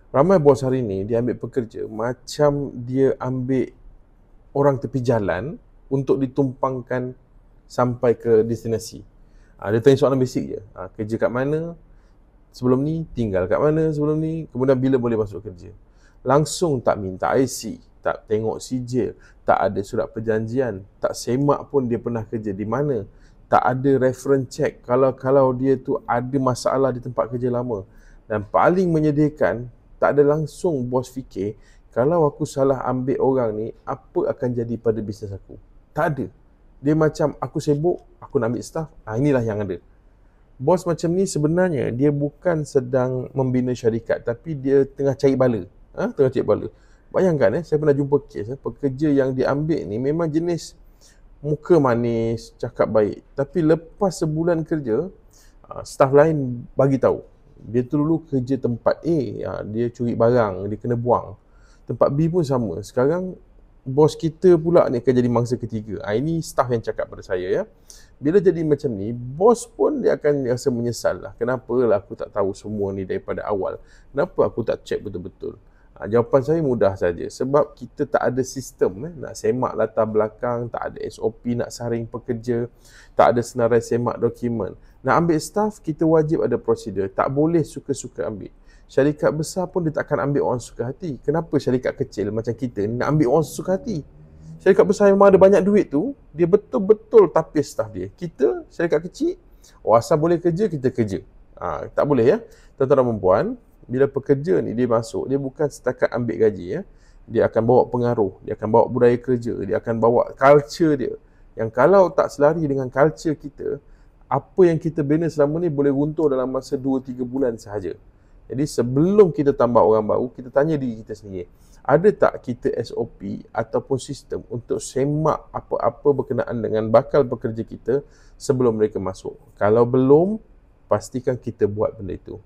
Ramai bos hari ni dia ambil pekerja macam dia ambil orang tepi jalan untuk ditumpangkan sampai ke destinasi. Dia tanya soalan basic je. Kerja kat mana sebelum ni, tinggal kat mana sebelum ni, kemudian bila boleh masuk kerja. Langsung tak minta IC, tak tengok sijil, tak ada surat perjanjian, tak semak pun dia pernah kerja di mana, tak ada reference check kalau dia tu ada masalah di tempat kerja lama. Dan paling menyedihkan, tak ada langsung bos fikir kalau aku salah ambil orang ni, apa akan jadi pada bisnes aku. Tak ada. Dia macam aku sibuk, aku nak ambil staff, inilah yang ada. Bos macam ni sebenarnya dia bukan sedang membina syarikat, tapi dia tengah cari bala. Tengah cari bala. Bayangkan saya pernah jumpa kes pekerja yang diambil ni memang jenis muka manis, cakap baik. Tapi lepas sebulan kerja, staff lain bagi tahu. Dia tu dulu kerja tempat A, dia curi barang, dia kena buang. Tempat B pun sama. Sekarang bos kita pula ni akan jadi mangsa ketiga. Ini staff yang cakap pada saya ya. Bila jadi macam ni, bos pun dia akan rasa menyesal lah. Kenapa lah aku tak tahu semua ni daripada awal? Kenapa aku tak check betul-betul? Jawapan saya mudah saja. Sebab kita tak ada sistem nak semak latar belakang, tak ada SOP nak saring pekerja, tak ada senarai semak dokumen. Nak ambil staff, kita wajib ada prosedur. Tak boleh suka-suka ambil. Syarikat besar pun dia takkan ambil orang suka hati. Kenapa syarikat kecil macam kita ni nak ambil orang suka hati? Syarikat besar yang ada banyak duit tu, dia betul-betul tapis staff dia. Kita, syarikat kecil, asal boleh kerja, kita kerja. Tak boleh ya. Tuan-tuan dan puan, bila pekerja ni dia masuk, dia bukan setakat ambil gaji ya. Dia akan bawa pengaruh, dia akan bawa budaya kerja, dia akan bawa culture dia. Yang kalau tak selari dengan culture kita, apa yang kita bina selama ni boleh runtuh dalam masa 2-3 bulan sahaja. Jadi sebelum kita tambah orang baru, kita tanya diri kita sendiri, ada tak kita SOP ataupun sistem untuk semak apa-apa berkenaan dengan bakal pekerja kita sebelum mereka masuk? Kalau belum, pastikan kita buat benda itu.